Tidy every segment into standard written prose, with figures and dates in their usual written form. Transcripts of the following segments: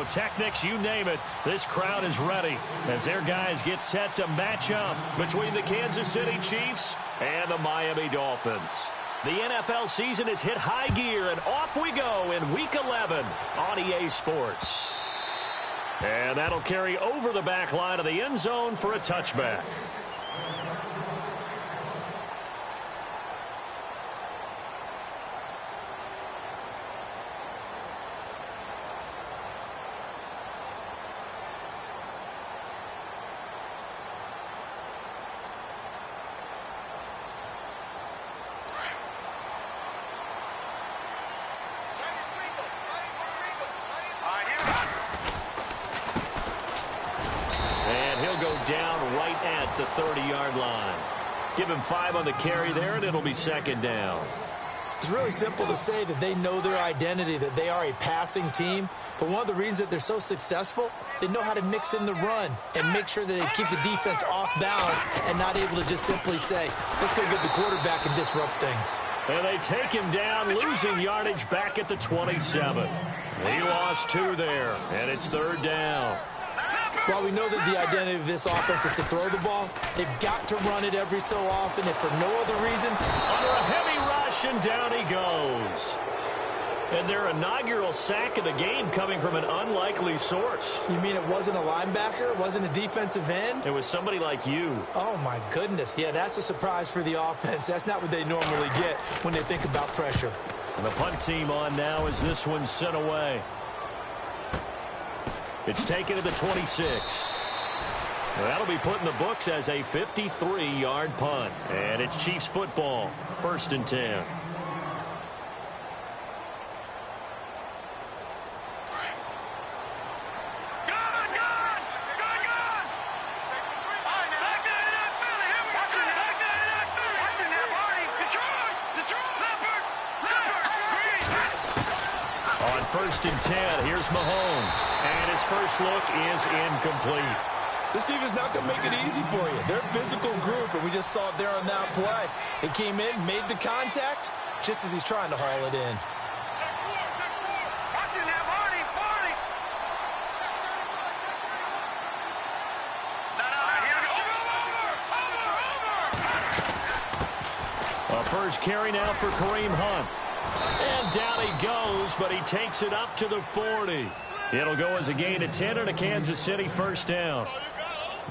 pyrotechnics, you name it. This crowd is ready as their guys get set to match up between the Kansas City Chiefs and the Miami Dolphins. The NFL season has hit high gear, and off we go in Week 11 on EA Sports. And that'll carry over the back line of the end zone for a touchback. Down right at the 30-yard line. Give him 5 on the carry there, and it'll be second down. It's really simple to say that they know their identity, that they are a passing team. But one of the reasons that they're so successful, they know how to mix in the run and make sure that they keep the defense off balance and not able to just simply say, let's go get the quarterback and disrupt things. And they take him down, losing yardage back at the 27. He lost 2 there, and it's third down. While we know that the identity of this offense is to throw the ball, they've got to run it every so often, if for no other reason. Under a heavy rush, and down he goes. And their inaugural sack of the game coming from an unlikely source. You mean it wasn't a linebacker? It wasn't a defensive end? It was somebody like you. Oh, my goodness. Yeah, that's a surprise for the offense. That's not what they normally get when they think about pressure. And the punt team on now as this one's sent away. It's taken to the 26. Well, that'll be put in the books as a 53-yard punt. And it's Chiefs football, 1st and 10. On 1st and 10, here's Mahomes. And his first look is incomplete. This team is not going to make it easy for you. They're a physical group, and we just saw it there on that play. He came in, made the contact, just as he's trying to haul it in. A first carry now for Kareem Hunt. And down he goes, but he takes it up to the 40. It'll go as a gain of 10 and a Kansas City first down.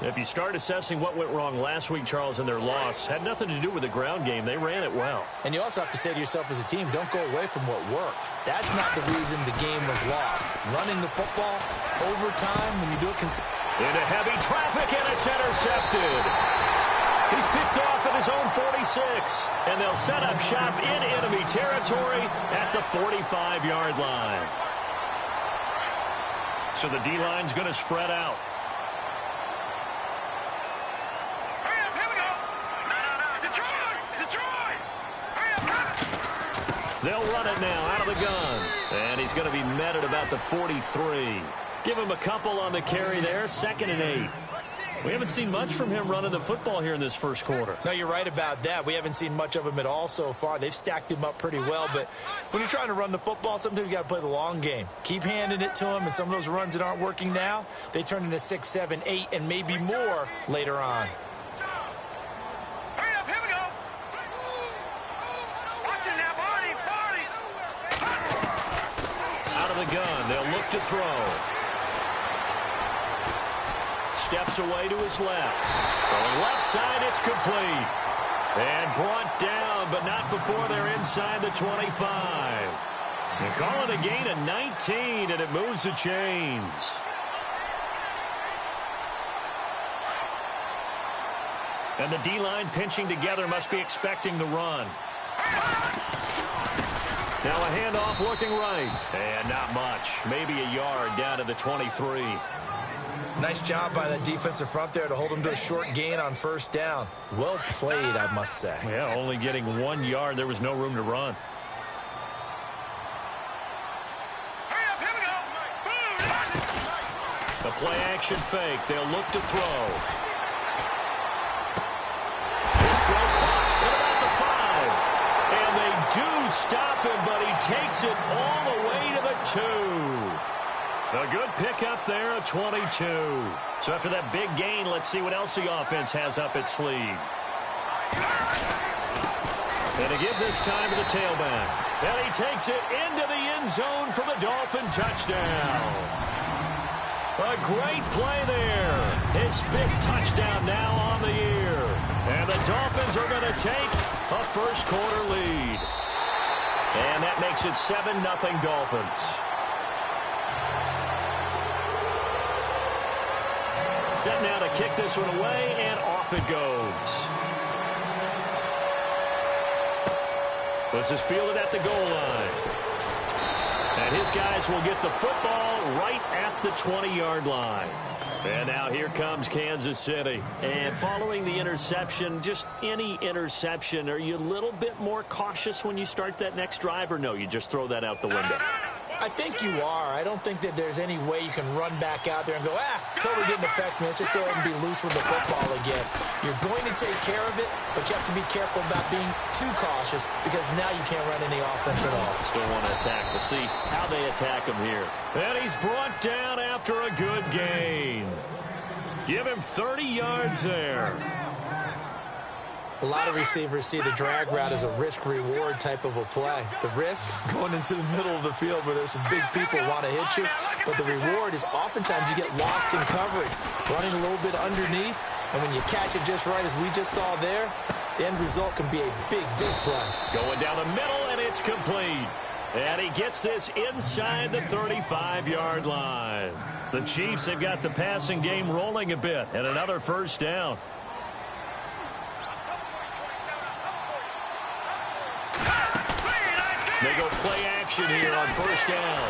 If you start assessing what went wrong last week, Charles, in their loss, had nothing to do with the ground game. They ran it well. And you also have to say to yourself as a team, don't go away from what worked. That's not the reason the game was lost. Running the football, overtime, when you do it into heavy traffic, and it's intercepted. He's picked off at his own 46, and they'll set up shop in enemy territory at the 45-yard line. So the D-line's going to spread out. They'll run it now out of the gun, and he's going to be met at about the 43. Give him a couple on the carry there, 2nd and 8. We haven't seen much from him running the football here in this first quarter. No, you're right about that. We haven't seen much of him at all so far. They've stacked him up pretty well, but when you're trying to run the football, sometimes you got to play the long game. Keep handing it to him, and some of those runs that aren't working now, they turn into 6, 7, 8, and maybe more later on. Out of the gun, they'll look to throw. Steps away to his left. Throwing left side, it's complete. And brought down, but not before they're inside the 25. They call it a gain of 19, and it moves the chains. And the D-line pinching together must be expecting the run. Now a handoff looking right. And not much. Maybe a yard down to the 23. Nice job by that defensive front there to hold him to a short gain on first down. Well played, I must say. Yeah, only getting 1 yard. There was no room to run. The play action fake. They'll look to throw. His throw caught at about the 5. And they do stop him, but he takes it all the way to the 2. A good pickup there, a 22. So after that big gain, let's see what else the offense has up its sleeve. And to give this time to the tailback. And he takes it into the end zone for the Dolphin touchdown. A great play there. His 5th touchdown now on the year. And the Dolphins are going to take a first quarter lead. And that makes it 7-0 Dolphins. Set now to kick this one away, and off it goes. This is fielded at the goal line. And his guys will get the football right at the 20-yard line. And now here comes Kansas City. And following the interception, just any interception, are you a little bit more cautious when you start that next drive, or no, you just throw that out the window? I think you are. I don't think that there's any way you can run back out there and go, totally didn't affect me. Let's just go ahead and be loose with the football again. You're going to take care of it, but you have to be careful about being too cautious because now you can't run any offense at all. Still want to attack. We'll see how they attack him here. And he's brought down after a good gain. Give him 30 yards there. A lot of receivers see the drag route as a risk-reward type of a play. The risk, going into the middle of the field where there's some big people who want to hit you. But the reward is oftentimes you get lost in coverage, running a little bit underneath. And when you catch it just right, as we just saw there, the end result can be a big, big play. Going down the middle, and it's complete. And he gets this inside the 35-yard line. The Chiefs have got the passing game rolling a bit, and another first down. They go play action here on first down.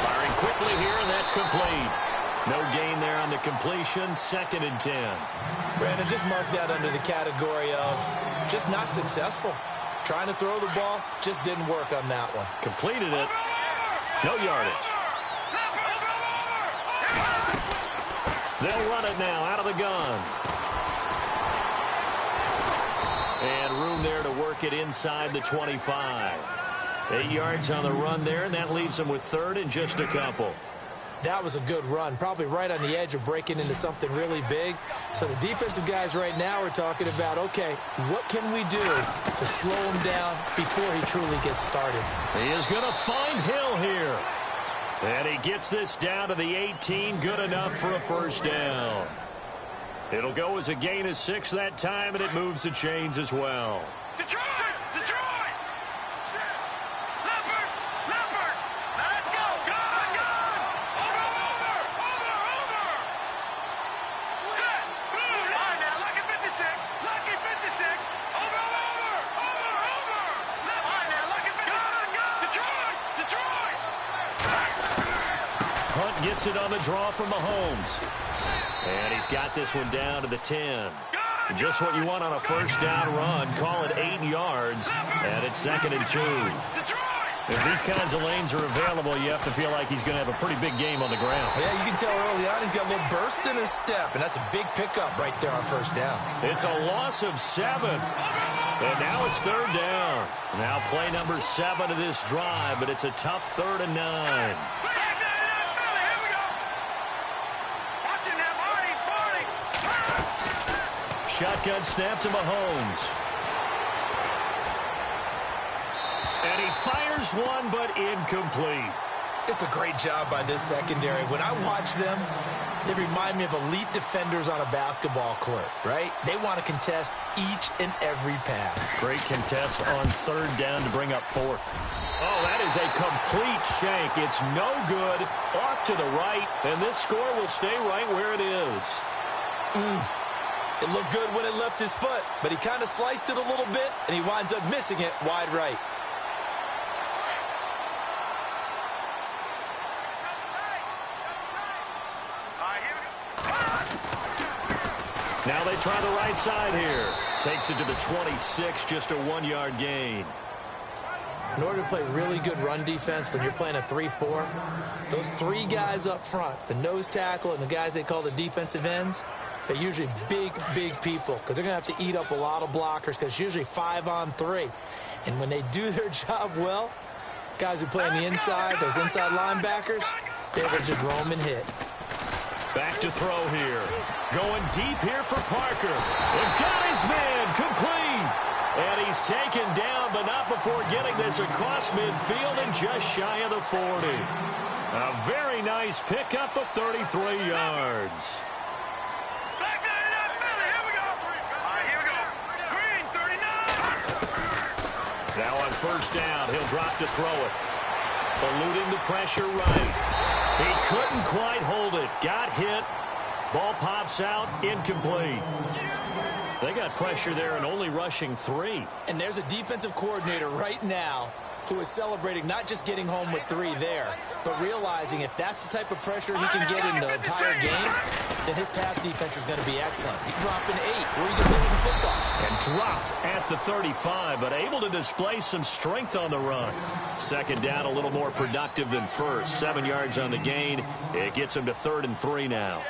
Firing quickly here, and that's complete. No gain there on the completion. 2nd and 10. Brandon, just mark that under the category of just not successful. Trying to throw the ball, just didn't work on that one. Completed it. No yardage. They'll run it now out of the gun. And room there to work it inside the 25. 8 yards on the run there, and that leaves them with 3rd and just a couple. That was a good run, probably right on the edge of breaking into something really big. So the defensive guys right now are talking about, okay, what can we do to slow him down before he truly gets started? He is going to find Hill here. And he gets this down to the 18, good enough for a first down. It'll go as a gain of 6 that time, and it moves the chains as well. Detroit! Leopard! Let's go! Go! Over! Set! Move! All right, now, lucky 56! Lucky 56! Over! All right, now, lucky 56! Detroit! Hunt gets it on the draw from Mahomes. And he's got this one down to the 10. Just what you want on a first down run. Call it 8 yards. And it's 2nd and 2. If these kinds of lanes are available, you have to feel like he's going to have a pretty big game on the ground. Yeah, you can tell early on he's got a little burst in his step, and that's a big pickup right there on first down. It's a loss of 7. And now it's 3rd down. Now play number 7 of this drive, but it's a tough 3rd and 9. Shotgun snap to Mahomes. And he fires one, but incomplete. It's a great job by this secondary. When I watch them, they remind me of elite defenders on a basketball court, right? They want to contest each and every pass. Great contest on 3rd down to bring up 4th. Oh, that is a complete shank. It's no good. Off to the right, and this score will stay right where it is. It looked good when it left his foot, but he kind of sliced it a little bit, and he winds up missing it wide right. Now they try the right side here. Takes it to the 26, just a 1-yard gain. In order to play really good run defense when you're playing a 3-4, those 3 guys up front, the nose tackle and the guys they call the defensive ends, they're usually big, big people because they're going to have to eat up a lot of blockers because it's usually 5-on-3. And when they do their job well, guys who play on the inside, those inside linebackers, They were just roam and hit. Back to throw here. Going deep here for Parker. And got his man complete. And he's taken down, but not before getting this across midfield and just shy of the 40. A very nice pickup of 33 yards. Back to that Philly. Here we go. All right, here we go. Green, 39. Now on first down, he'll drop to throw it. Eluding the pressure right. He couldn't quite hold it. Got hit. Ball pops out. Incomplete. They got pressure there and only rushing 3. And there's a defensive coordinator right now who is celebrating not just getting home with 3 there, but realizing if that's the type of pressure he can get in the entire game, then his pass defense is going to be excellent. He dropped an 8. Where are you going to go with the football? And dropped at the 35, but able to display some strength on the run. Second down, a little more productive than first. 7 yards on the gain. It gets him to 3rd and 3 now.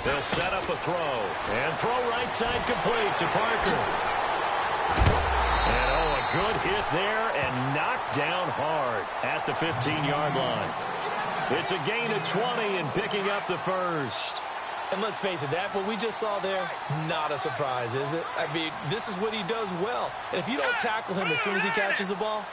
They'll set up a throw. And throw right side complete to Parker. And oh, a good hit there and knocked down hard at the 15-yard line. It's a gain of 20 and picking up the first. And let's face it, that what we just saw there, not a surprise, is it? I mean, this is what he does well. And if you don't tackle him as soon as he catches the ball,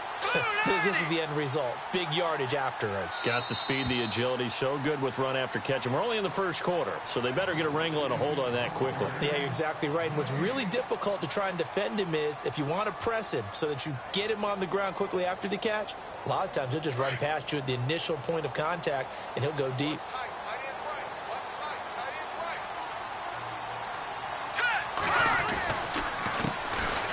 this is the end result. Big yardage afterwards. Got the speed, the agility, so good with run after catch. And we're only in the first quarter, so they better get a wrangle and a hold on that quickly. Yeah, you're exactly right. And what's really difficult to try and defend him is if you want to press him so that you get him on the ground quickly after the catch, a lot of times he'll just run past you at the initial point of contact, and he'll go deep.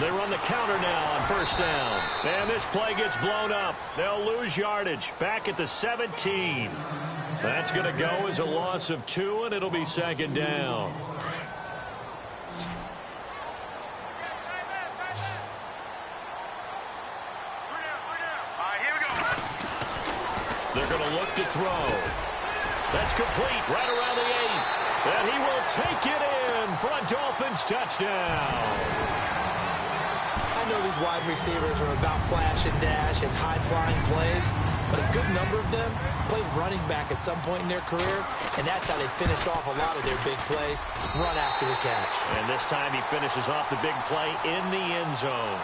They run the counter now on first down. And this play gets blown up. They'll lose yardage back at the 17. That's going to go as a loss of 2, and it'll be second down. They're going to look to throw. That's complete right around the 8. And he will take it in for a Dolphins touchdown. I know these wide receivers are about flash and dash and high-flying plays, but a good number of them played running back at some point in their career, and that's how they finish off a lot of their big plays, run after the catch. And this time he finishes off the big play in the end zone.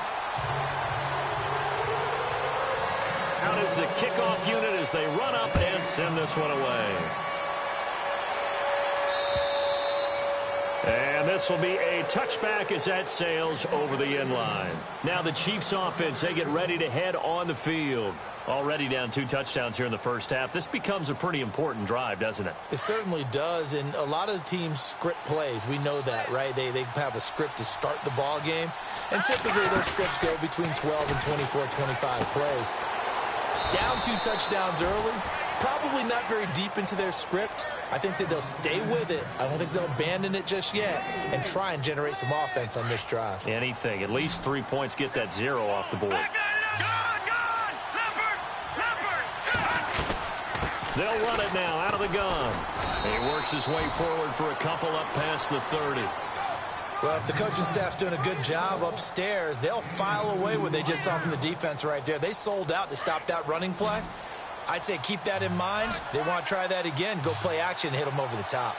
Out is the kickoff unit as they run up and send this one away. And this will be a touchback as that sails over the end line. Now the Chiefs offense, they get ready to head on the field. Already down 2 touchdowns here in the first half. This becomes a pretty important drive, doesn't it? It certainly does, and a lot of the teams script plays. We know that, right? They have a script to start the ball game, and typically those scripts go between 12 and 24, 25 plays. Down 2 touchdowns early, probably not very deep into their script. I think that they'll stay with it. I don't think they'll abandon it just yet and try and generate some offense on this drive. Anything. At least 3 points, get that 0 off the board. They'll run it now out of the gun. He works his way forward for a couple up past the 30. Well, if the coaching staff's doing a good job upstairs, they'll file away what they just saw from the defense right there. They sold out to stop that running play. I'd say keep that in mind. They want to try that again. Go play action and hit them over the top.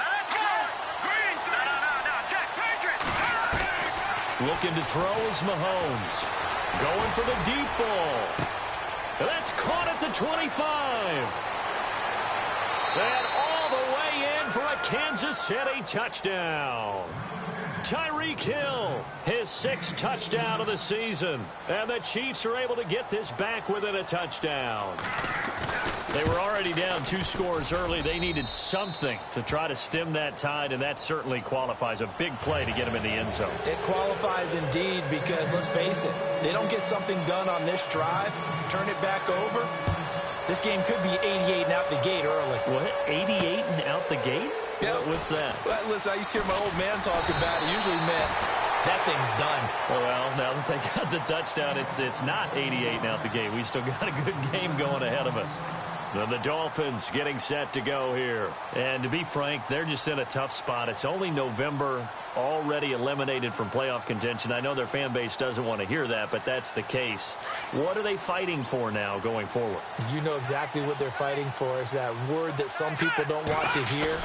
Looking to throw is Mahomes. Going for the deep ball. That's caught at the 25. And all the way in for a Kansas City touchdown. Tyreek Hill, his 6th touchdown of the season. And the Chiefs are able to get this back within a touchdown. They were already down 2 scores early. They needed something to try to stem that tide, and that certainly qualifies. A big play to get them in the end zone. It qualifies indeed because, let's face it, they don't get something done on this drive, turn it back over, This game could be 88 and out the gate early. What? 88 and out the gate? Yeah. What's that? Well, listen, I used to hear my old man talk about it. Usually meant that thing's done. Well, now that they got the touchdown, it's not 88 and out the gate. We still got a good game going ahead of us. The Dolphins getting set to go here. And to be frank, they're just in a tough spot. It's only November, already eliminated from playoff contention. I know their fan base doesn't want to hear that, but that's the case. What are they fighting for now going forward? You know exactly what they're fighting for. Is that word that some people don't want to hear,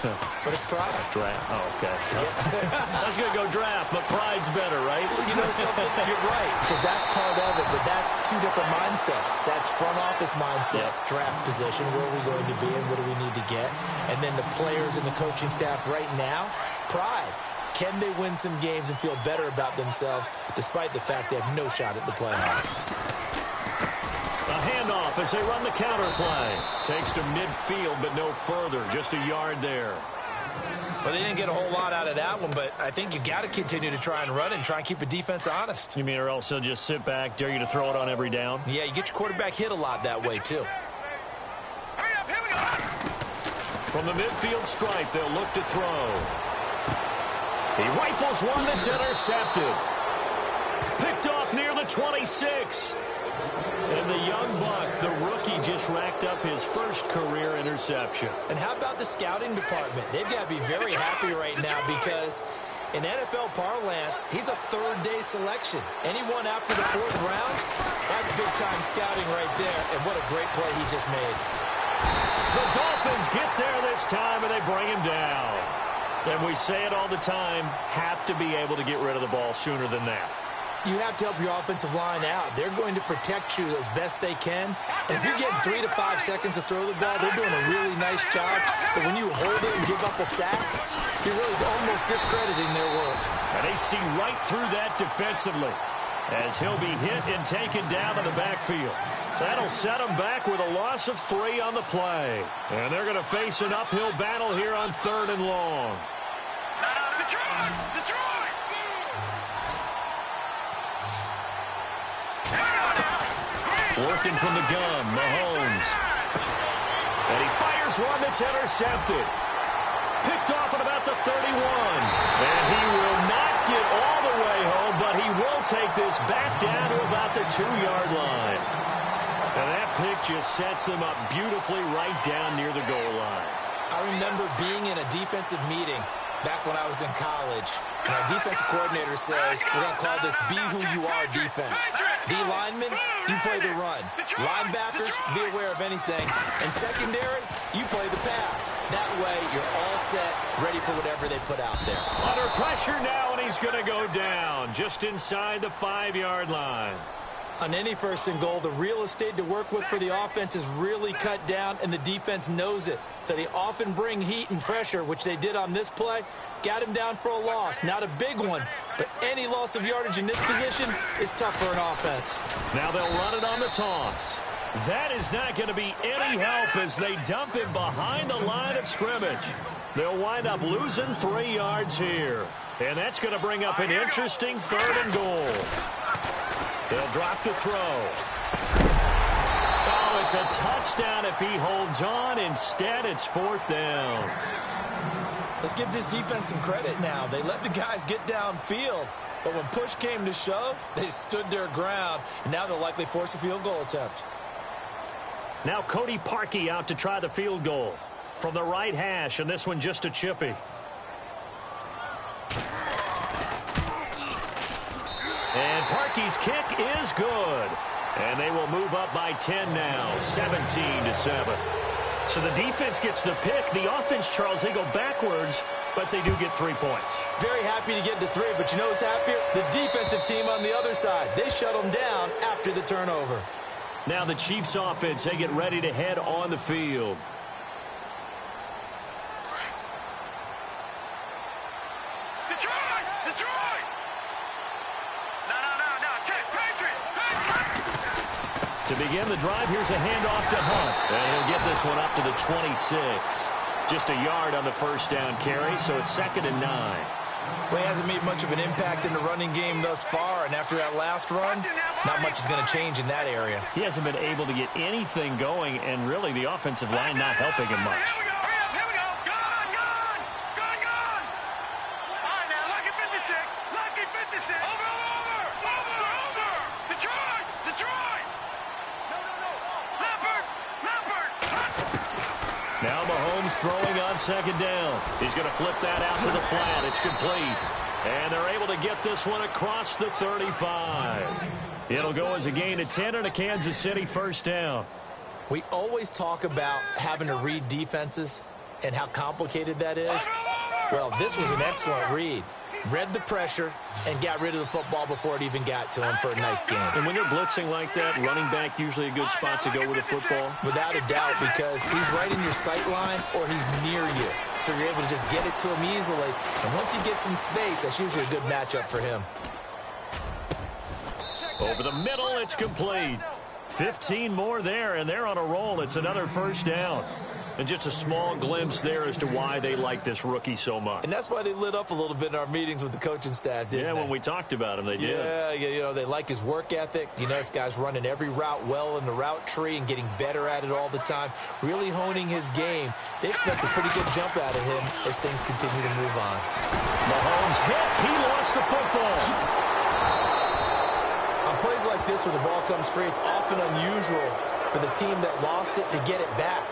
but it's pride. Draft. Oh, okay. I was going to go draft, but pride's better, right? You know something? You're right, because that's part of it, but that's two different mindsets. That's front office mindset, draft position. Where are we going to be and what do we need to get? And then the players and the coaching staff right now, pride. Can they win some games and feel better about themselves despite the fact they have no shot at the playoffs? A handoff as they run the counter play. Takes to midfield but no further. Just a yard there. Well, they didn't get a whole lot out of that one, but I think you got to continue to try and run and try and keep a defense honest. You mean or else they'll just sit back, dare you to throw it on every down? Yeah, you get your quarterback hit a lot that way, too. From the midfield stripe, they'll look to throw. He rifles one that's intercepted. Picked off near the 26. And the young buck, the rookie, just racked up his first career interception. And how about the scouting department? They've got to be very happy right now because in NFL parlance, he's a third-day selection. Anyone after the fourth round, that's big-time scouting right there. And what a great play he just made. The Dolphins get there this time, and they bring him down. And we say it all the time, have to be able to get rid of the ball sooner than that. You have to help your offensive line out. They're going to protect you as best they can. And if you get 3 to 5 seconds to throw the ball, they're doing a really nice job. But when you hold it and give up a sack, you're really almost discrediting their work. And they see right through that defensively as he'll be hit and taken down in the backfield. That'll set him back with a loss of 3 on the play. And they're going to face an uphill battle here on 3rd and long. Detroit! Working from the gun, Mahomes. And he fires one that's intercepted. Picked off at about the 31. And he will not get all the way home, but he will take this back down to about the 2-yard line. And that pick just sets them up beautifully right down near the goal line. I remember being in a defensive meeting back when I was in college. And our defensive coordinator says, we're going to call this Be Who You Are defense. D linemen, you play the run. Linebackers, be aware of anything. And secondary, you play the pass. That way, you're all set, ready for whatever they put out there. Under pressure now, and he's going to go down just inside the 5-yard line. On any 1st and goal, the real estate to work with for the offense is really cut down, and the defense knows it. So they often bring heat and pressure, which they did on this play. Got him down for a loss. Not a big one, but any loss of yardage in this position is tough for an offense. Now they'll run it on the toss. That is not going to be any help as they dump him behind the line of scrimmage. They'll wind up losing 3 yards here. And that's going to bring up an interesting 3rd and goal. They'll drop to throw. Oh, it's a touchdown if he holds on. Instead, it's 4th down. Let's give this defense some credit now. They let the guys get downfield, but when push came to shove, they stood their ground, and now they'll likely force a field goal attempt. Now Cody Parkey out to try the field goal from the right hash, and this one just a chippy. And Parkey's kick is good. And they will move up by 10 now, 17-7. So the defense gets the pick. The offense, Charles, they go backwards, but they do get 3 points. Very happy to get to 3, but you know who's happier? The defensive team on the other side. They shut them down after the turnover. Now the Chiefs offense, they get ready to head on the field. Detroit! No. Patriot! To begin the drive, here's a handoff to Hunt. And he'll get this one up to the 26. Just a yard on the 1st down carry, so it's 2nd and 9. Well, he hasn't made much of an impact in the running game thus far, and after that last run, not much is going to change in that area. He hasn't been able to get anything going, and really the offensive line not helping him much. Here we go. Gone. All right, now, lucky 56. Lucky 56. Over. Detroit. Leopard. Now Mahomes throwing on second down. He's going to flip that out to the flat. It's complete. And they're able to get this one across the 35. It'll go as a gain of 10 and a Kansas City first down. We always talk about having to read defenses and how complicated that is. Well, this was an excellent read. Read the pressure and got rid of the football before it even got to him for a nice game. And when they're blitzing like that, running back usually a good spot to go with the football? Without a doubt, because he's right in your sight line or he's near you. So you're able to just get it to him easily. And once he gets in space, that's usually a good matchup for him. Over the middle, it's complete. 15 more there, and they're on a roll. It's another first down. And just a small glimpse there as to why they like this rookie so much. And that's why they lit up a little bit in our meetings with the coaching staff, didn't they? Yeah, when we talked about him, they did. Yeah, you know, they like his work ethic. You know, this guy's running every route well in the route tree and getting better at it all the time, really honing his game. They expect a pretty good jump out of him as things continue to move on. Mahomes hit. He lost the football. On plays like this where the ball comes free, it's often unusual for the team that lost it to get it back.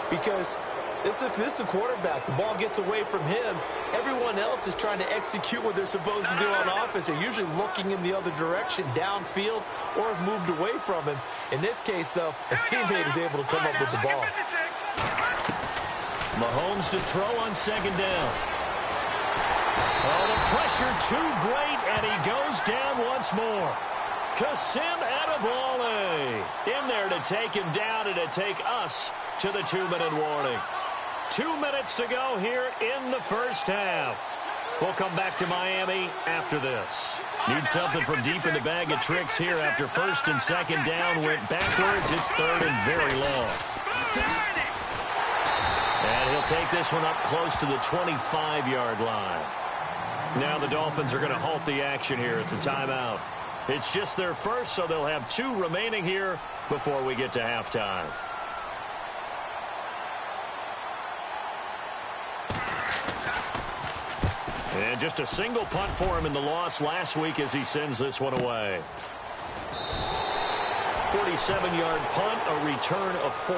Because this is the quarterback. The ball gets away from him. Everyone else is trying to execute what they're supposed to do on offense. They're usually looking in the other direction, downfield, or have moved away from him. In this case, though, a teammate is able to come up with the ball. Mahomes to throw on second down. Oh, the pressure too great, and he goes down once more. Kasim Adebawale in there to take him down and to take us to the 2-minute warning. 2 minutes to go here in the first half. We'll come back to Miami after this. Need something from deep in the bag of tricks here after first and second down went backwards. It's third and very long. And he'll take this one up close to the 25-yard line. Now the Dolphins are going to halt the action here. It's a timeout. It's just their first, so they'll have 2 remaining here before we get to halftime. And just a single punt for him in the loss last week as he sends this one away. 47-yard punt, a return of 4.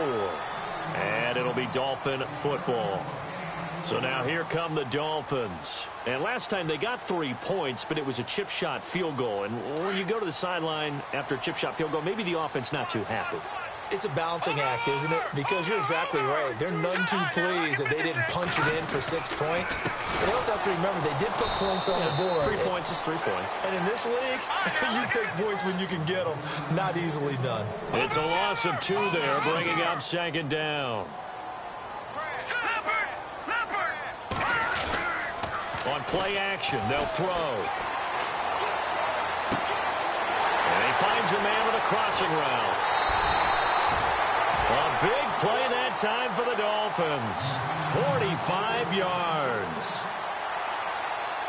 And it'll be Dolphin football. So now here come the Dolphins. And last time they got 3 points, but it was a chip shot field goal. And when you go to the sideline after a chip shot field goal, maybe the offense not too happy. It's a balancing act, isn't it? Because you're exactly right. They're none too pleased that they didn't punch it in for 6 points. But you also have to remember, they did put points on the board. 3 points is 3 points. And in this league, you take points when you can get them. Not easily done. It's a loss of 2 there, bringing up second down. On play action, they'll throw. And he finds a man with a crossing route. A big play that time for the Dolphins. 45 yards.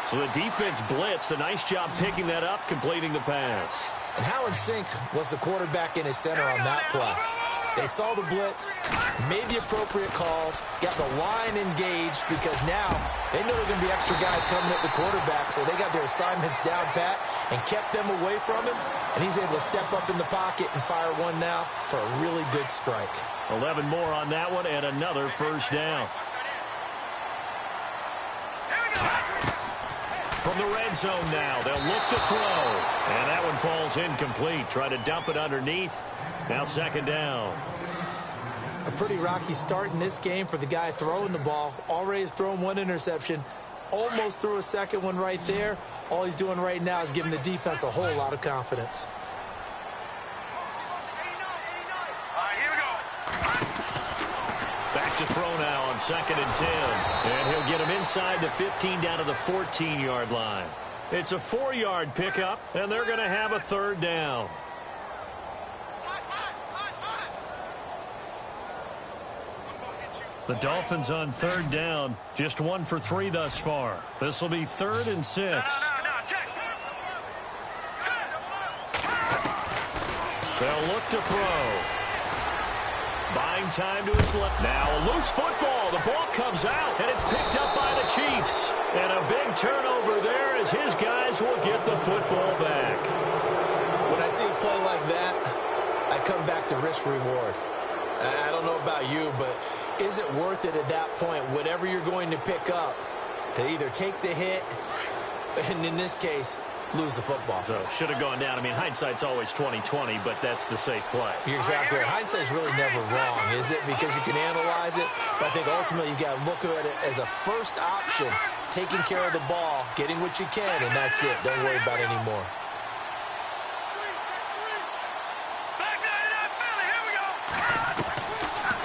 So the defense blitzed. A nice job picking that up, completing the pass. And how in sync was the quarterback in his center on that play? They saw the blitz, made the appropriate calls, got the line engaged because now they know there are going to be extra guys coming at the quarterback, so they got their assignments down pat and kept them away from him, and he's able to step up in the pocket and fire one now for a really good strike. 11 more on that one and another first down. From the red zone now, they'll look to throw. And that one falls incomplete. Try to dump it underneath. Now second down. A pretty rocky start in this game for the guy throwing the ball. Already has thrown 1 interception. Almost threw a second one right there. All he's doing right now is giving the defense a whole lot of confidence. Back to throw now on second and 10. And he'll get him inside the 15 down to the 14-yard line. It's a 4-yard pickup, and they're going to have a third down. The Dolphins on third down, just 1 for 3 thus far. This will be 3rd and 6. No, check. They'll look to throw. Buying time to his left. Now a loose football. The ball comes out, and it's picked up by the Chiefs. And a big turnover there as his guys will get the football back. When I see a play like that, I come back to risk-reward. I don't know about you, but is it worth it at that point, whatever you're going to pick up, to either take the hit, and in this case, lose the football? So should have gone down. I mean, hindsight's always 20/20, but that's the safe play. You're exactly right. Hindsight's really never wrong, is it? Because you can analyze it, but I think ultimately you got to look at it as a first option, taking care of the ball, getting what you can, and that's it. Don't worry about it anymore.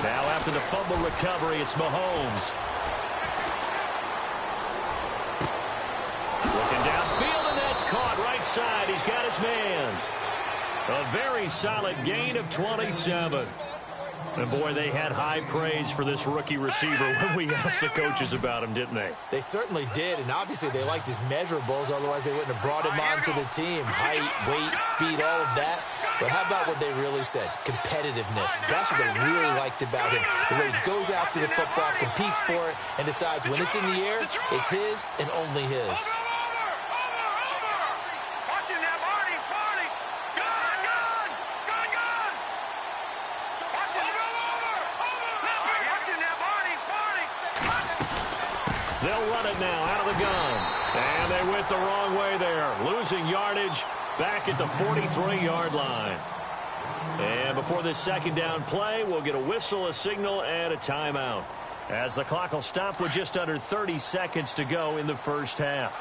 Now after the fumble recovery, it's Mahomes. Looking downfield, and that's caught right side. He's got his man. A very solid gain of 27. And, boy, they had high praise for this rookie receiver when we asked the coaches about him, didn't they? They certainly did, and obviously they liked his measurables. Otherwise, they wouldn't have brought him onto the team. Height, weight, speed, all of that. But how about what they really said? Competitiveness. That's what they really liked about him. The way he goes after the football, competes for it, and decides when it's in the air, it's his and only his. They'll run it now out of the gun. And they went the wrong way there. Losing yardage back at the 43-yard line. And before this second down play, we'll get a whistle, a signal, and a timeout, as the clock will stop with just under 30 seconds to go in the first half.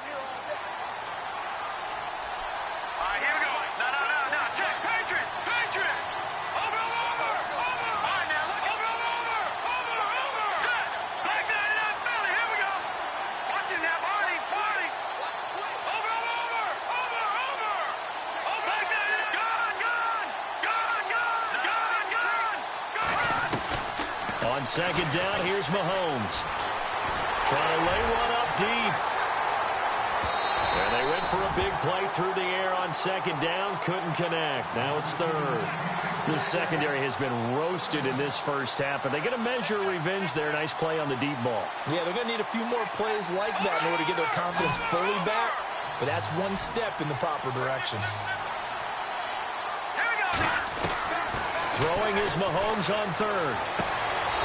On second down, here's Mahomes. Trying to lay one up deep. And they went for a big play through the air on second down. Couldn't connect. Now it's third. This secondary has been roasted in this first half, but they get a measure of revenge there. Nice play on the deep ball. Yeah, they're going to need a few more plays like that in order to get their confidence fully back, but that's one step in the proper direction. Throwing is Mahomes on third.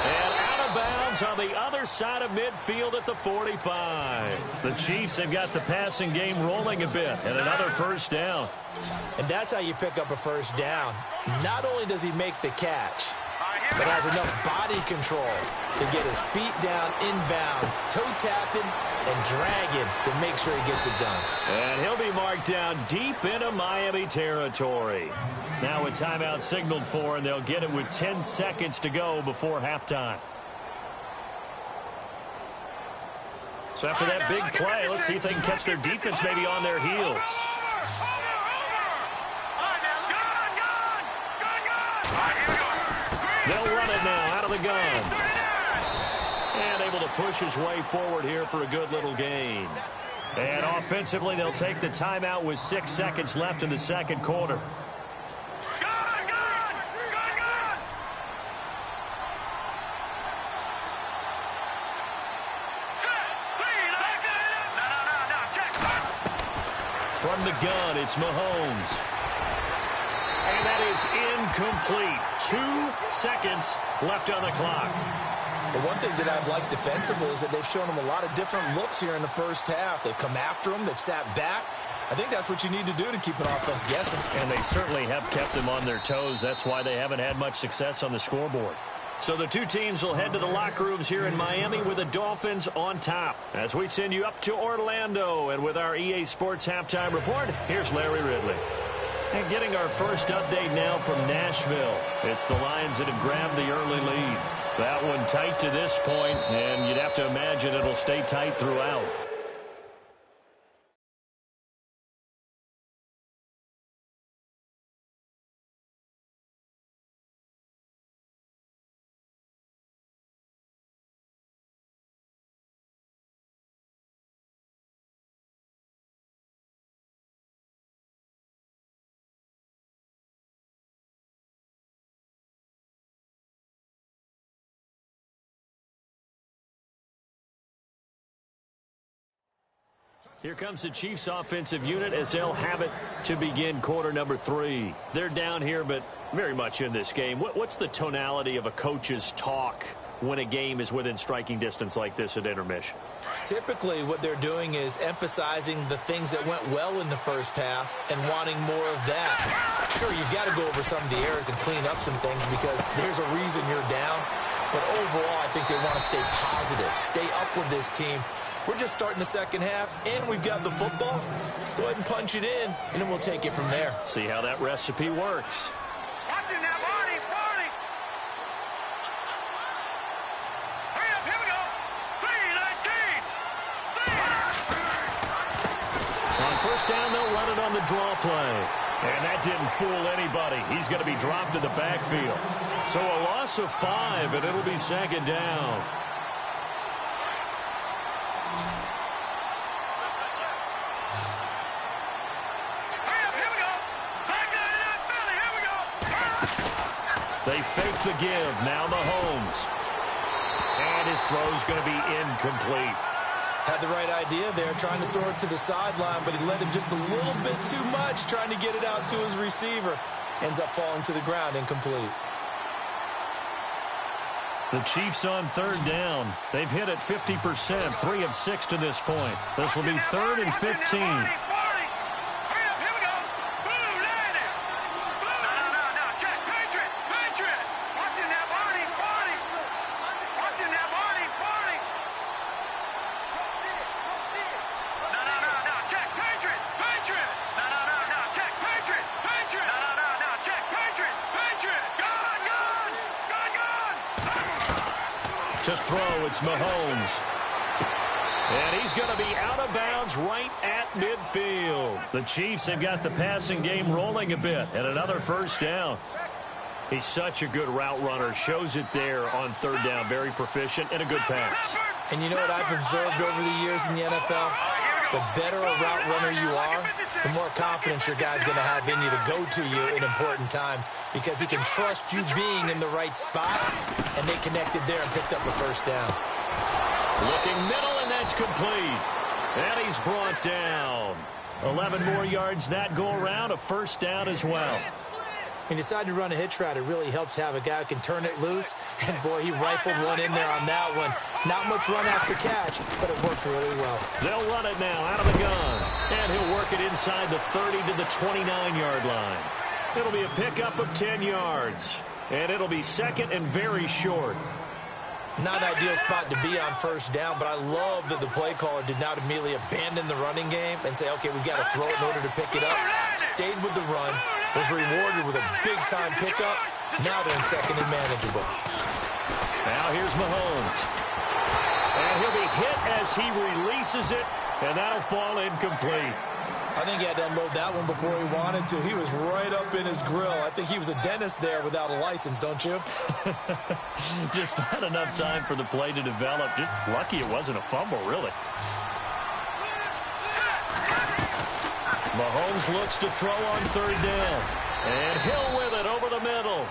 And out of bounds on the other side of midfield at the 45. The Chiefs have got the passing game rolling a bit, and another first down. And that's how you pick up a first down. Not only does he make the catch, but has enough body control to get his feet down inbounds, toe tapping and dragging to make sure he gets it done. And he'll be marked down deep into Miami territory. Now a timeout signaled for, and they'll get it with 10 seconds to go before halftime. So after that big play, let's see if they can catch their defense maybe on their heels. They'll run it now out of the gun. And able to push his way forward here for a good little gain. And offensively, they'll take the timeout with 6 seconds left in the second quarter. From the gun, it's Mahomes. And that is incomplete. 2 seconds left on the clock. But one thing that I've liked defensively is that they've shown him a lot of different looks here in the first half. They've come after him. They've sat back. I think that's what you need to do to keep an offense guessing. And they certainly have kept them on their toes. That's why they haven't had much success on the scoreboard. So the two teams will head to the locker rooms here in Miami with the Dolphins on top. As we send you up to Orlando, and with our EA Sports Halftime Report, here's Larry Ridley. And getting our first update now from Nashville. It's the Lions that have grabbed the early lead. That one tight to this point, and you'd have to imagine it'll stay tight throughout. Here comes the Chiefs offensive unit as they'll have it to begin quarter number 3. They're down here, but very much in this game. What's the tonality of a coach's talk when a game is within striking distance like this at intermission? Typically, what they're doing is emphasizing the things that went well in the first half and wanting more of that. Sure, you've got to go over some of the errors and clean up some things because there's a reason you're down. But overall, I think they want to stay positive, stay up with this team. We're just starting the second half, and we've got the football. Let's go ahead and punch it in, and then we'll take it from there. See how that recipe works. Watching that body, body. Hurry up, here we go. 3-19. On first down, they'll run it on the draw play. And that didn't fool anybody. He's going to be dropped in the backfield. So a loss of 5, and it'll be second down. They fake the give. Now Mahomes. And his throw's going to be incomplete. Had the right idea there, trying to throw it to the sideline, but he let him just a little bit too much, trying to get it out to his receiver. Ends up falling to the ground, incomplete. The Chiefs on third down. They've hit it 50%, 3 of 6 to this point. This will be 3rd and 15. To throw, it's Mahomes. And he's going to be out of bounds right at midfield. The Chiefs have got the passing game rolling a bit, and another first down. He's such a good route runner. Shows it there on third down. Very proficient and a good pass. And you know what I've observed over the years in the NFL? The better a route runner you are, the more confidence your guy's going to have in you to go to you in important times because he can trust you being in the right spot, and they connected there and picked up a first down. Looking middle, and that's complete. And he's brought down. 11 more yards that go around, a first down as well. He decided to run a hitch route. It really helped to have a guy who can turn it loose. And, boy, he rifled one in there on that one. Not much run after catch, but it worked really well. They'll run it now out of the gun. And he'll work it inside the 30 to the 29-yard line. It'll be a pickup of 10 yards. And it'll be second and very short. Not an ideal spot to be on first down, but I love that the play caller did not immediately abandon the running game and say, okay, we've got to throw it in order to pick it up. Stayed with the run, was rewarded with a big-time pickup. Now they're in second and manageable. Now here's Mahomes. And he'll be hit as he releases it, and that'll fall incomplete. I think he had to unload that one before he wanted to. He was right up in his grill. I think he was a dentist there without a license, don't you? Just not enough time for the play to develop. Just lucky it wasn't a fumble, really. Mahomes looks to throw on third down. And Hill with it over the middle.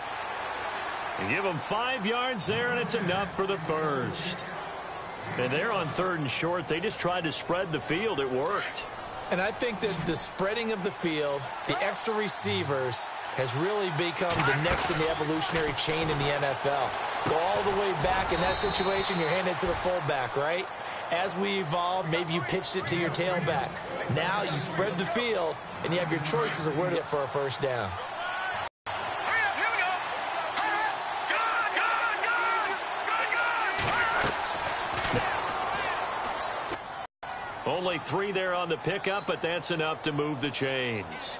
And give him 5 yards there, and it's enough for the first. And they're on third and short. They just tried to spread the field. It worked. And I think that the spreading of the field, the extra receivers, has really become the next in the evolutionary chain in the NFL. Go all the way back in that situation, you're handed to the fullback, right? As we evolve, maybe you pitched it to your tailback. Now you spread the field, and you have your choices of where to get for a first down. Only 3 there on the pickup, but that's enough to move the chains.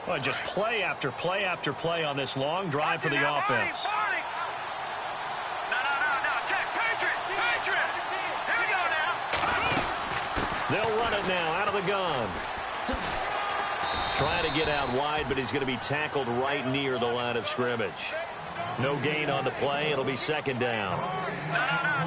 Well, just play after play after play on this long drive for the offense. They'll run it now out of the gun. Trying to get out wide, but he's going to be tackled right near the line of scrimmage. No gain on the play. It'll be second down.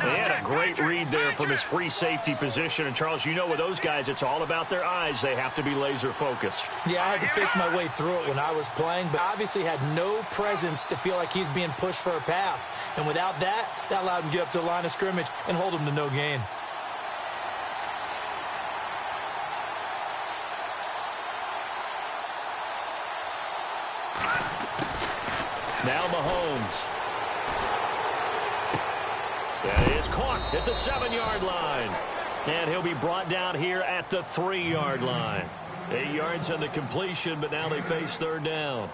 They had a great read there from his free safety position. And, Charles, you know with those guys, it's all about their eyes. They have to be laser-focused. Yeah, I had to fake my way through it when I was playing, but obviously had no presence to feel like he's being pushed for a pass. And without that, that allowed him to get up to the line of scrimmage and hold him to no gain. Now Mahomes. That is caught at the 7-yard line. And he'll be brought down here at the 3-yard line. 8 yards on the completion, but now they face third down.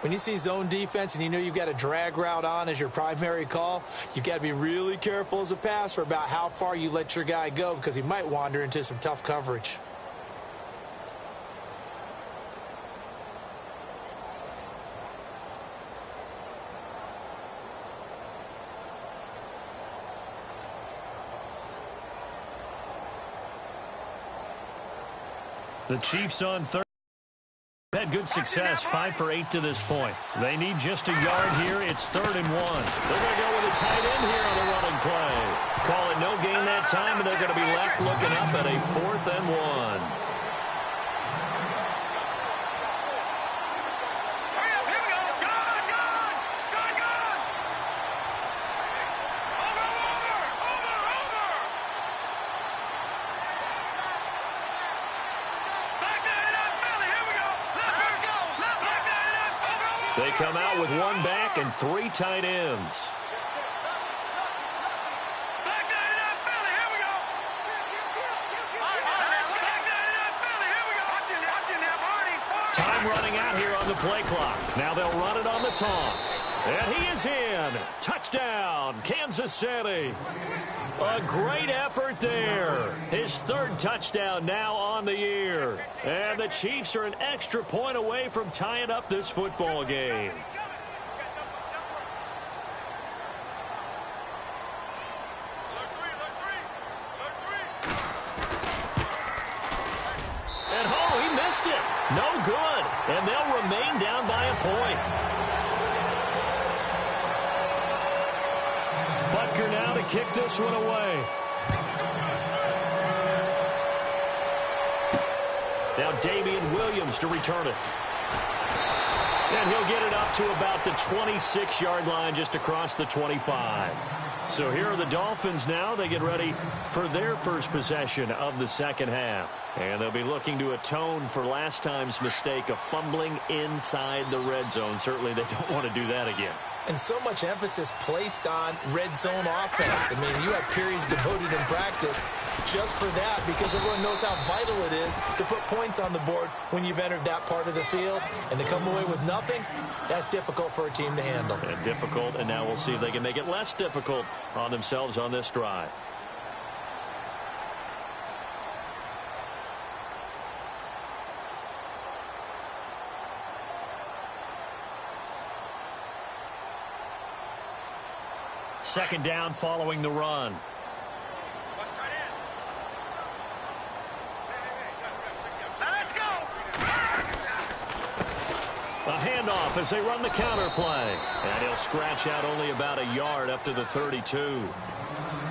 When you see zone defense and you know you've got a drag route on as your primary call, you've got to be really careful as a passer about how far you let your guy go because he might wander into some tough coverage. The Chiefs on third. Had good success, 5 for 8 to this point. They need just a yard here. It's 3rd and 1. They're going to go with a tight end here on the running play. Call it no gain that time, and they're going to be left looking up at a 4th and 1. They come out with 1 back and 3 tight ends. Time running out here on the play clock. Now they'll run it on the toss. And he is in. Touchdown, Kansas City. A great effort there. His 3rd touchdown now on the year. And the Chiefs are an extra point away from tying up this football game. And oh, he missed it. No good. And they'll remain down by a point. Butker now to kick this one away. Now Damian Williams to return it. And he'll get it up to about the 26-yard line just across the 25. So here are the Dolphins now. They get ready for their first possession of the second half. And they'll be looking to atone for last time's mistake of fumbling inside the red zone. Certainly they don't want to do that again. And so much emphasis placed on red zone offense. I mean, you have periods devoted in practice just for that because everyone knows how vital it is to put points on the board when you've entered that part of the field. And to come away with nothing, that's difficult for a team to handle. And difficult, and now we'll see if they can make it less difficult on themselves on this drive. Second down following the run. Let's go. A handoff as they run the counter play. And he'll scratch out only about a yard up to the 32.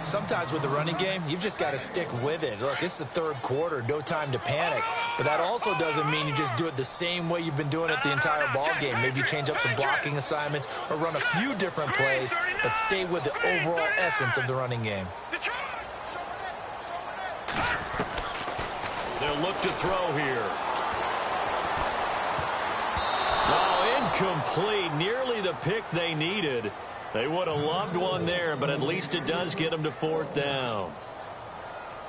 Sometimes with the running game, you've just got to stick with it. Look, it's the 3rd quarter, no time to panic. But that also doesn't mean you just do it the same way you've been doing it the entire ball game. Maybe change up some blocking assignments or run a few different plays, but stay with the overall essence of the running game. They'll look to throw here. Oh, incomplete. Nearly the pick they needed. They would have loved one there, but at least it does get them to 4th down.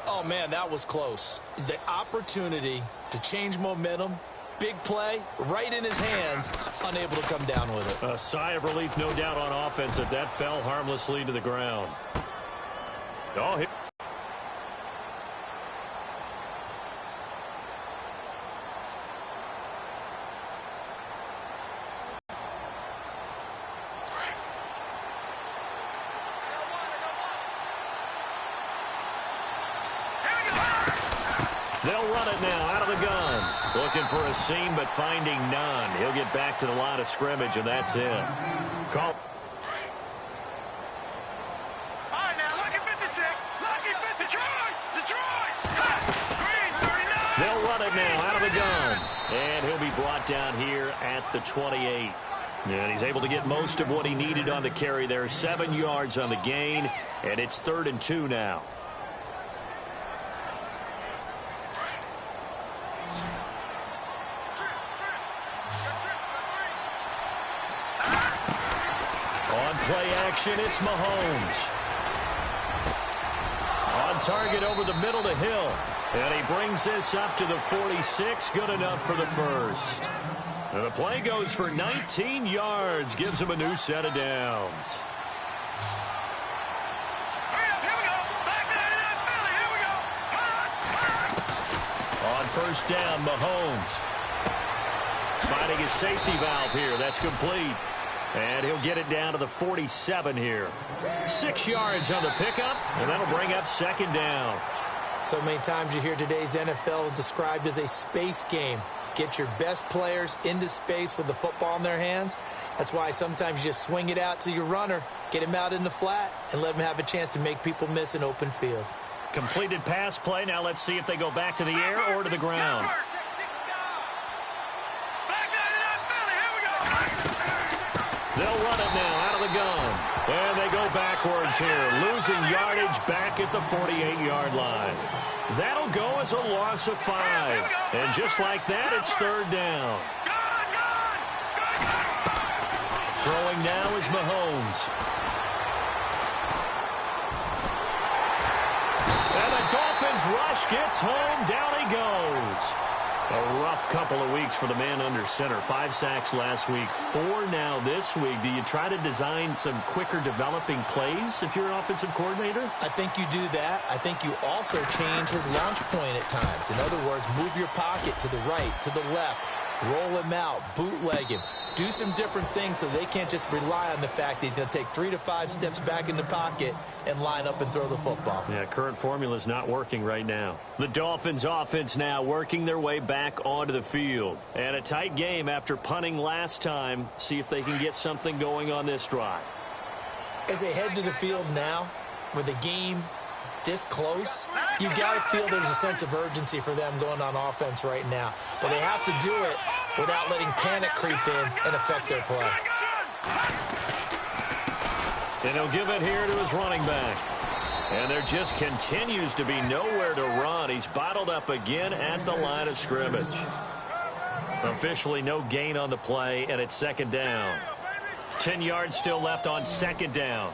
Oh, man, that was close. The opportunity to change momentum, big play, right in his hands, unable to come down with it. A sigh of relief, no doubt, on offense if that fell harmlessly to the ground. Oh, here. They'll run it now out of the gun. Looking for a seam, but finding none. He'll get back to the line of scrimmage, and that's it. Call. All right, now, lucky 56. Lucky 50. Detroit. Green, 39. They'll run it now out of the gun. And he'll be brought down here at the 28. And he's able to get most of what he needed on the carry there. 7 yards on the gain, and it's 3rd and 2 now. play action, it's Mahomes. On target over the middle to Hill. And he brings this up to the 46. Good enough for the first. And the play goes for 19 yards. Gives him a new set of downs. On first down, Mahomes. Finding his safety valve here. That's complete. And he'll get it down to the 47 here. 6 yards on the pickup, and that'll bring up second down. So many times you hear today's NFL described as a space game. Get your best players into space with the football in their hands. That's why sometimes you just swing it out to your runner, get him out in the flat, and let him have a chance to make people miss an open field. Completed pass play. Now let's see if they go back to the air or to the ground. They'll run it now out of the gun. And they go backwards here, losing yardage back at the 48-yard line. That'll go as a loss of 5. And just like that, it's third down. Throwing now is Mahomes. And the Dolphins rush gets home. Down he goes. A rough couple of weeks for the man under center. 5 sacks last week, 4 now this week. Do you try to design some quicker developing plays if you're an offensive coordinator? I think you do that. I think you also change his launch point at times. In other words, move your pocket to the right, to the left, roll him out, bootleg him. Do some different things so they can't just rely on the fact that he's going to take 3 to 5 steps back in the pocket and line up and throw the football. Yeah, current formula is not working right now. The Dolphins offense now working their way back onto the field. And a tight game after punting last time. See if they can get something going on this drive. As they head to the field now, with the game this close, you got to feel there's a sense of urgency for them going on offense right now. But they have to do it without letting panic creep in and affect their play. And he'll give it here to his running back. And there just continues to be nowhere to run. He's bottled up again at the line of scrimmage. Officially no gain on the play, and it's second down. 10 yards still left on second down.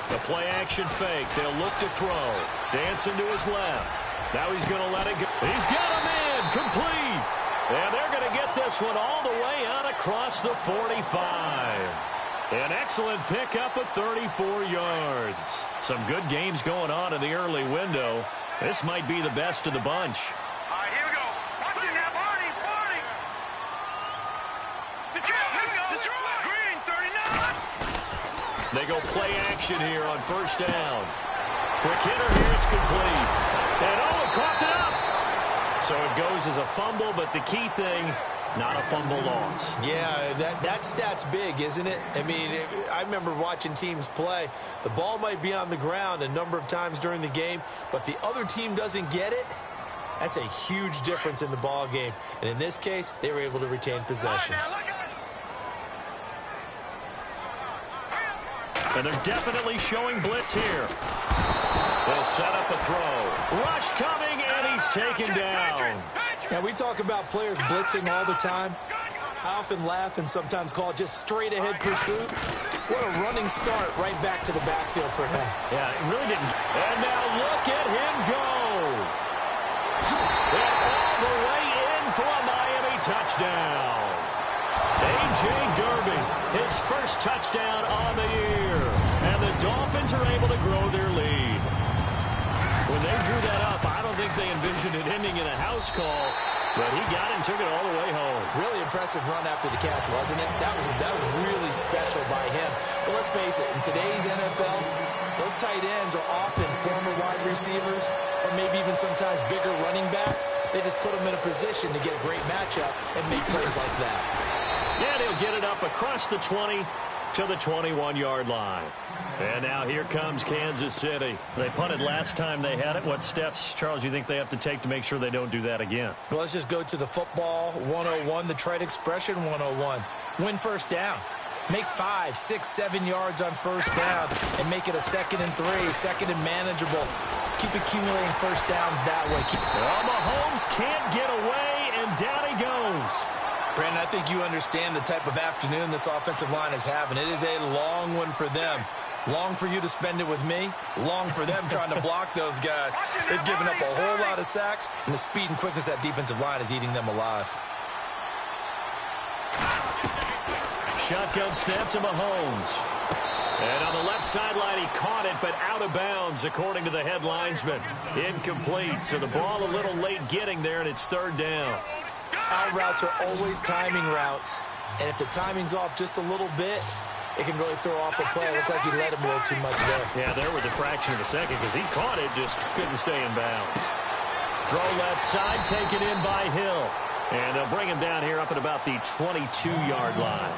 The play action fake. They'll look to throw. Dancing to his left. Now he's going to let it go. He's got him in. Complete. And they're going to get this one all the way out across the 45. An excellent pickup of 34 yards. Some good games going on in the early window. This might be the best of the bunch. All right, here we go. Watch it now, Barney. Detroit. Green, 39. They go play action here on first down. Quick hitter here, it's complete. And caught it up. So it goes as a fumble, but the key thing, not a fumble loss. Yeah, that stat's big, isn't it? I mean, I remember watching teams play. The ball might be on the ground a number of times during the game, but the other team doesn't get it. That's a huge difference in the ball game. And in this case, they were able to retain possession. And they're definitely showing blitz here. They'll set up a throw. Rush coming, and he's taken down. Now, we talk about players blitzing all the time. I often laugh and sometimes call it just straight-ahead pursuit. What a running start right back to the backfield for him. Yeah, it really didn't. And now look at him go. And all the way in for a Miami touchdown. A.J. Derby, his first touchdown on the year. And the Dolphins are able to grow their lead. When they drew that up, I don't think they envisioned it ending in a house call, but he got it and took it all the way home. Really impressive run after the catch, wasn't it? That was really special by him. But let's face it, in today's NFL, those tight ends are often former wide receivers or maybe even sometimes bigger running backs. They just put them in a position to get a great matchup and make plays like that. And he'll get it up across the 20 to the 21-yard line. And now here comes Kansas City. They punted last time they had it. What steps, Charles, you think they have to take to make sure they don't do that again? Well, let's just go to the football 101, the trade expression 101. Win first down. Make 5, 6, 7 yards on first down and make it a 2nd and 3, 2nd and manageable. Keep accumulating first downs that way. Well, Mahomes can't get away, and down he goes. Mahomes. Brandon, I think you understand the type of afternoon this offensive line is having. It is a long one for them. Long for you to spend it with me. Long for them trying to block those guys. They've given up a whole lot of sacks, and the speed and quickness of that defensive line is eating them alive. Shotgun snap to Mahomes. And on the left sideline, he caught it, but out of bounds, according to the head linesman. Incomplete, so the ball a little late getting there, and it's third down. Out routes are always timing routes, and if the timing's off just a little bit, it can really throw off a play. It looked like he let him a little too much there. Yeah, there was a fraction of a second because he caught it, just couldn't stay in bounds. Throw left side, taken in by Hill. And they'll bring him down here up at about the 22-yard line.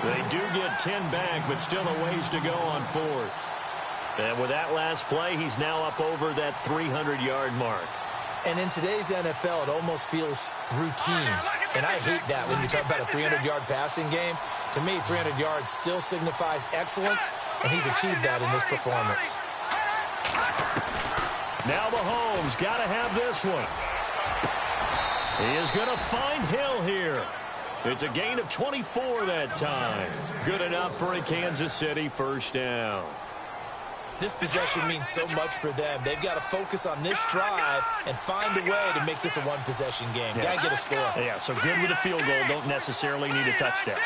They do get 10 back, but still a ways to go on fourth. And with that last play, he's now up over that 300-yard mark. And in today's NFL, it almost feels routine. And I hate that when you talk about a 300-yard passing game. To me, 300 yards still signifies excellence, and he's achieved that in this performance. Now Mahomes got to have this one. He is going to find Hill here. It's a gain of 24 that time. Good enough for a Kansas City first down. This possession means so much for them. They've got to focus on this drive and find a way to make this a one-possession game. Yes. Got to get a score. Yeah, so good with a field goal. Don't necessarily need a touchdown.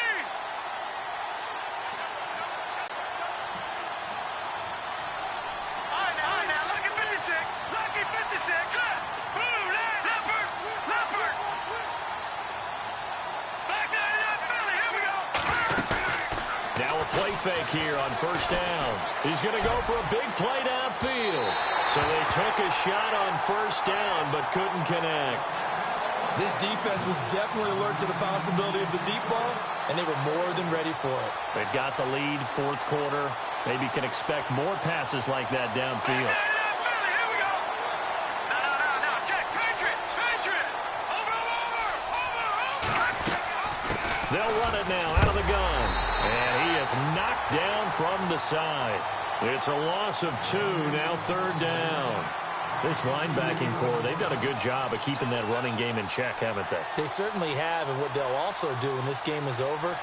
Fake here on first down. He's going to go for a big play downfield. So they took a shot on first down but couldn't connect. This defense was definitely alert to the possibility of the deep ball, and they were more than ready for it. They've got the lead, fourth quarter. Maybe can expect more passes like that downfield. They'll run it now out of the gun. And he is knocked down from the side. It's a loss of 2, now third down. This linebacking core, they've done a good job of keeping that running game in check, haven't they? They certainly have, and what they'll also do when this game is over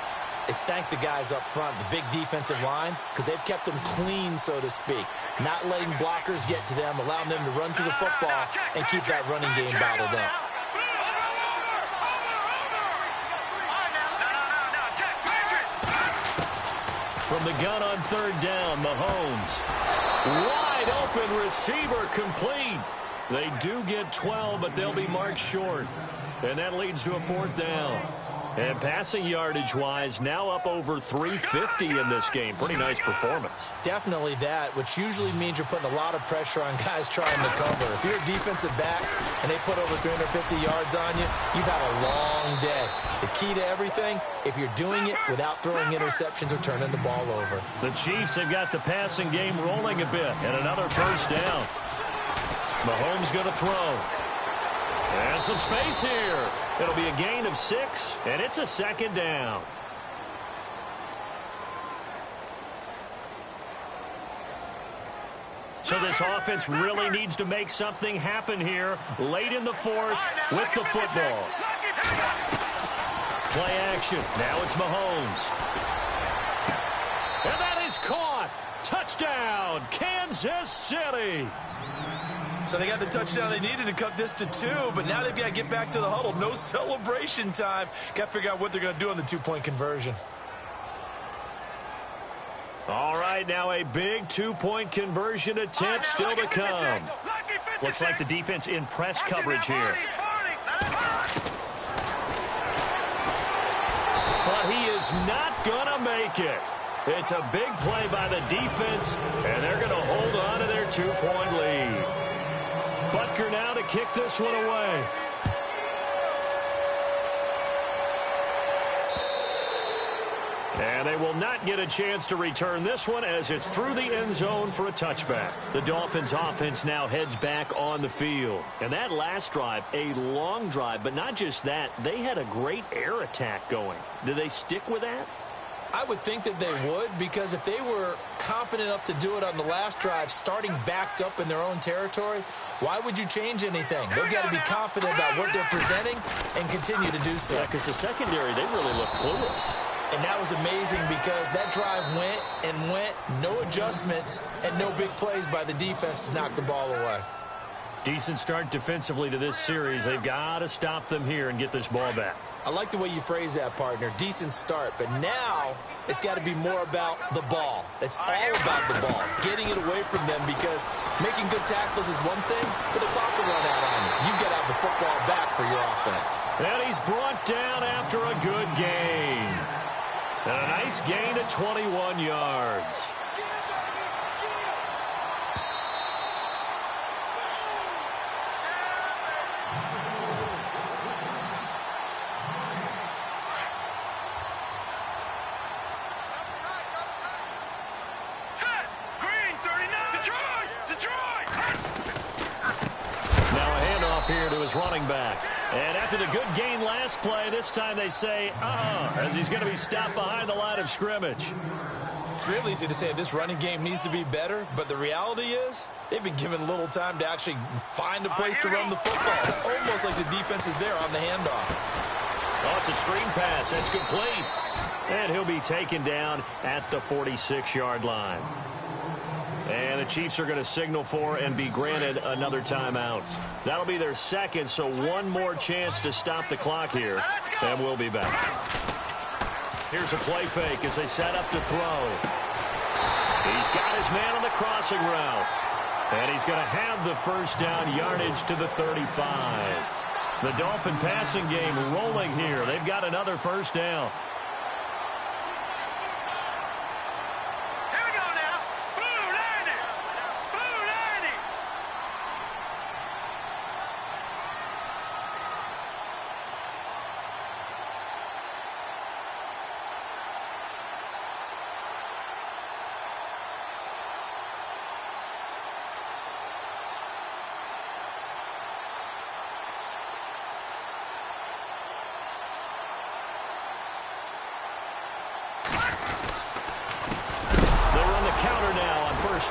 is thank the guys up front, the big defensive line, because they've kept them clean, so to speak. Not letting blockers get to them, allowing them to run to the football and keep that running game bottled up. From the gun on third down, Mahomes. Wide open receiver complete. They do get 12, but they'll be marked short. And that leads to a fourth down. And passing yardage-wise, now up over 350 in this game. Pretty nice performance. Definitely that, which usually means you're putting a lot of pressure on guys trying to cover. If you're a defensive back and they put over 350 yards on you, you've had a long day. The key to everything, if you're doing it without throwing interceptions or turning the ball over. The Chiefs have got the passing game rolling a bit, and another first down. Mahomes going to throw. And some space here. It'll be a gain of 6, and it's a second down. So this offense really needs to make something happen here late in the fourth with the football. Play action. Now it's Mahomes. And that is caught. Touchdown, Kansas City. So they got the touchdown they needed to cut this to 2, but now they've got to get back to the huddle. No celebration time. Got to figure out what they're going to do on the 2-point conversion. All right, now a big 2-point conversion attempt still to come. Looks like the defense in press coverage here. But he is not going to make it. It's a big play by the defense, and they're going to hold on to their 2-point lead. Butker now to kick this one away. And they will not get a chance to return this one as it's through the end zone for a touchback. The Dolphins offense now heads back on the field. And that last drive, a long drive, but not just that, they had a great air attack going. Do they stick with that? I would think that they would, because if they were confident enough to do it on the last drive, starting backed up in their own territory, why would you change anything? They've got to be confident about what they're presenting and continue to do so. Yeah, because the secondary, they really look clueless. And that was amazing because that drive went and went, no adjustments, and no big plays by the defense to knock the ball away. Decent start defensively to this series. They've got to stop them here and get this ball back. I like the way you phrase that, partner. Decent start. But now it's got to be more about the ball. It's all about the ball, getting it away from them, because making good tackles is one thing, but the clock will run out on you. You got to have the football back for your offense. And he's brought down after a good gain. And a nice gain of 21 yards. Here to his running back. And after the good gain last play, this time they say, as he's going to be stopped behind the line of scrimmage. It's real easy to say this running game needs to be better, but the reality is they've been given little time to actually find a place to run the football. It's almost like the defense is there on the handoff. Oh, it's a screen pass. That's complete. And he'll be taken down at the 46-yard line. And the Chiefs are going to signal for and be granted another timeout. That'll be their second, so one more chance to stop the clock here, and we'll be back. Here's a play fake as they set up to throw. He's got his man on the crossing route, and he's going to have the first down yardage to the 35. The Dolphin passing game rolling here. They've got another first down.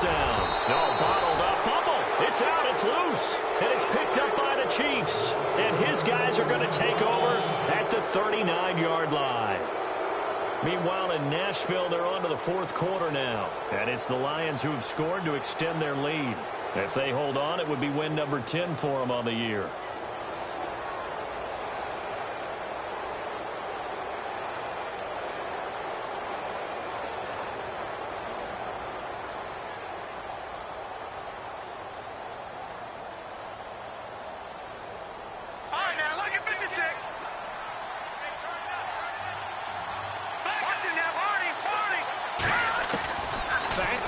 Down. No, bottled up. Fumble. It's out. It's loose. And it's picked up by the Chiefs. And his guys are going to take over at the 39-yard line. Meanwhile, in Nashville, they're on to the fourth quarter now. And it's the Lions who have scored to extend their lead. If they hold on, it would be win number 10 for them on the year.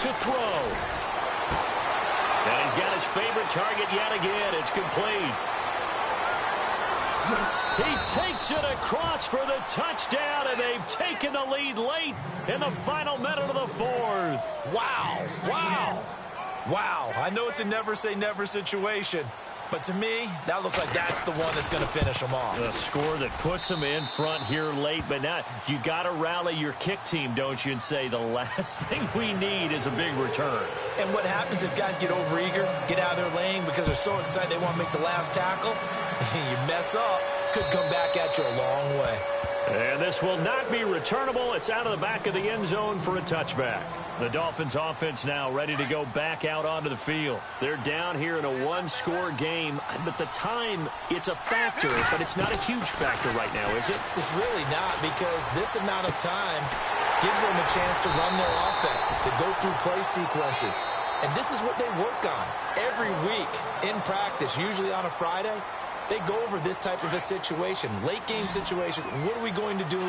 To throw. And he's got his favorite target yet again. It's complete. He takes it across for the touchdown, and they've taken the lead late in the final minute of the fourth. Wow. Wow. Wow. I know it's a never say never situation, but to me, that looks like that's the one that's going to finish them off. The score that puts them in front here late, but now you got to rally your kick team, don't you, and say the last thing we need is a big return. And what happens is guys get overeager, get out of their lane because they're so excited they want to make the last tackle. You mess up, could come back at you a long way. And this will not be returnable. It's out of the back of the end zone for a touchback. The Dolphins offense now ready to go back out onto the field. They're down here in a one-score game, but the time, it's a factor, but it's not a huge factor right now, is it? It's really not, because this amount of time gives them a chance to run their offense, to go through play sequences. And this is what they work on every week in practice, usually on a Friday. They go over this type of a situation, late game situation. What are we going to do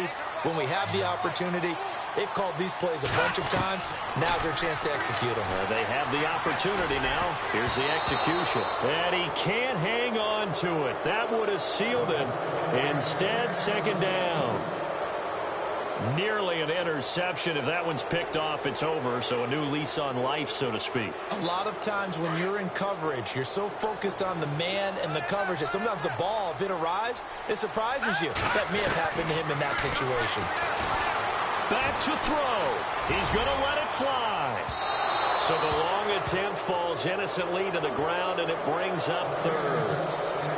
when we have the opportunity? They've called these plays a bunch of times. Now's their chance to execute them. They have the opportunity now. Here's the execution. And he can't hang on to it. That would have sealed it. Instead, second down. Nearly an interception. If that one's picked off, it's over. So a new lease on life, so to speak. A lot of times when you're in coverage, you're so focused on the man and the coverage that sometimes the ball, if it arrives, it surprises you. That may have happened to him in that situation. back to throw. He's going to let it fly. So the long attempt falls innocently to the ground, and it brings up third.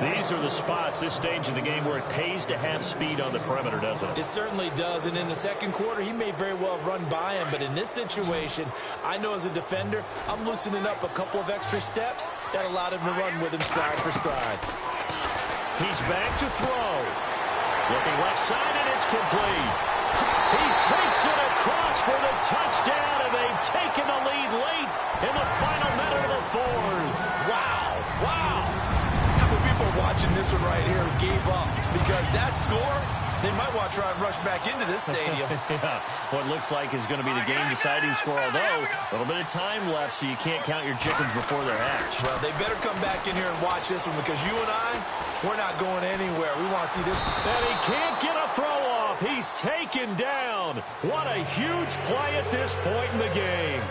These are the spots, this stage of the game, where it pays to have speed on the perimeter, doesn't it? It certainly does, and in the second quarter, he may very well run by him, but in this situation, I know as a defender, I'm loosening up a couple of extra steps that allowed him to run with him stride for stride. He's back to throw. Looking left side, and it's complete. He takes it across for the touchdown, and they've taken the lead late in the final minute of the fourth. Wow, wow. How many people watching this one right here gave up? Because that score, they might want to try and rush back into this stadium. Yeah, what looks like is going to be the game-deciding score, although a little bit of time left, so you can't count your chickens before they're hatched. Well, they better come back in here and watch this one, because you and I, we're not going anywhere. We want to see this. And he can't get a throw off. He's taken down. What a huge play at this point in the game.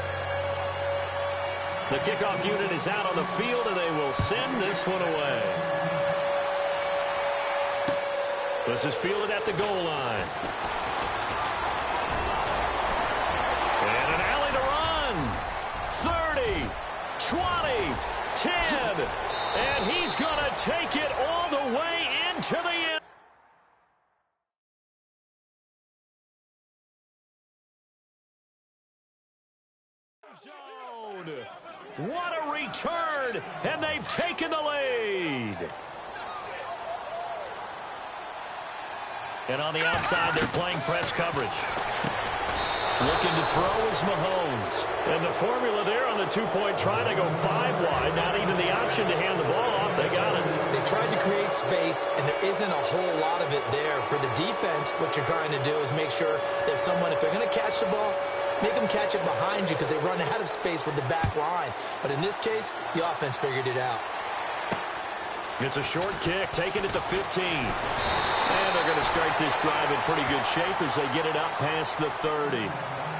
The kickoff unit is out on the field, and they will send this one away. This is fielded at the goal line. And an alley to run. 30, 20, 10. And he's going to take it all the way into the end zone. What a return, and they've taken the lead. And on the outside, they're playing press coverage. Looking to throw is Mahomes. And the formula there on the two-point try to go 5 wide. Not even the option to hand the ball off. They got it. They tried to create space, and there isn't a whole lot of it there. For the defense, what you're trying to do is make sure that if they're going to catch the ball, make them catch it behind you because they run out of space with the back line. But in this case, the offense figured it out. It's a short kick, taken at the 15. And they're going to start this drive in pretty good shape as they get it up past the 30.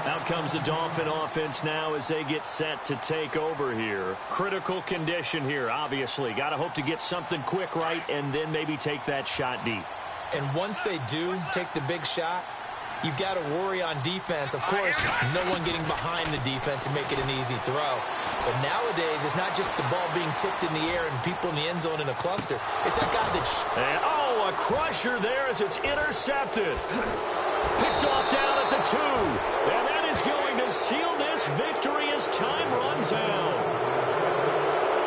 Out comes the Dolphin offense now as they get set to take over here. Critical condition here, obviously. Got to hope to get something quick right and then maybe take that shot deep. And once they do take the big shot, you've got to worry on defense. Of course, no one getting behind the defense and make it an easy throw. But nowadays, it's not just the ball being tipped in the air and people in the end zone in a cluster. It's that guy that... a crusher there as it's intercepted. Picked off down at the 2. And that is going to seal this victory as time runs out.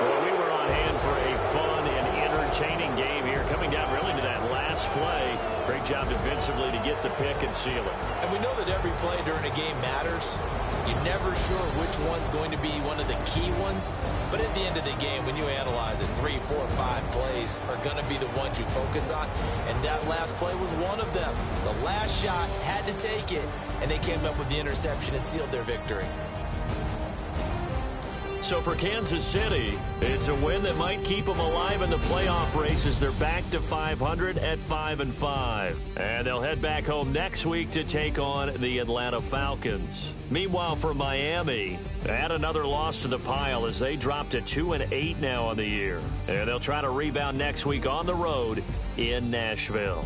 Well, we were on hand for a fun and entertaining game here, coming down really to that last play. Great job defensively to get the pick and seal it. And we know that every play during a game matters. You're never sure which one's going to be one of the key ones. But at the end of the game, when you analyze it, 3, 4, 5 plays are going to be the ones you focus on. And that last play was one of them. The last shot had to take it, and they came up with the interception and sealed their victory. So for Kansas City, it's a win that might keep them alive in the playoff race as they're back to 500 at 5-5. And they'll head back home next week to take on the Atlanta Falcons. Meanwhile, for Miami, add another loss to the pile as they drop to 2-8 now on the year. And they'll try to rebound next week on the road in Nashville.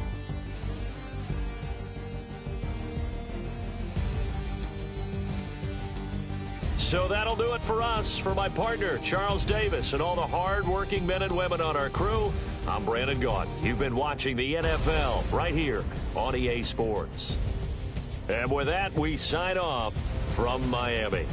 So that'll do it for us. For my partner, Charles Davis, and all the hard-working men and women on our crew, I'm Brandon Gaudin. You've been watching the NFL right here on EA Sports. And with that, we sign off from Miami.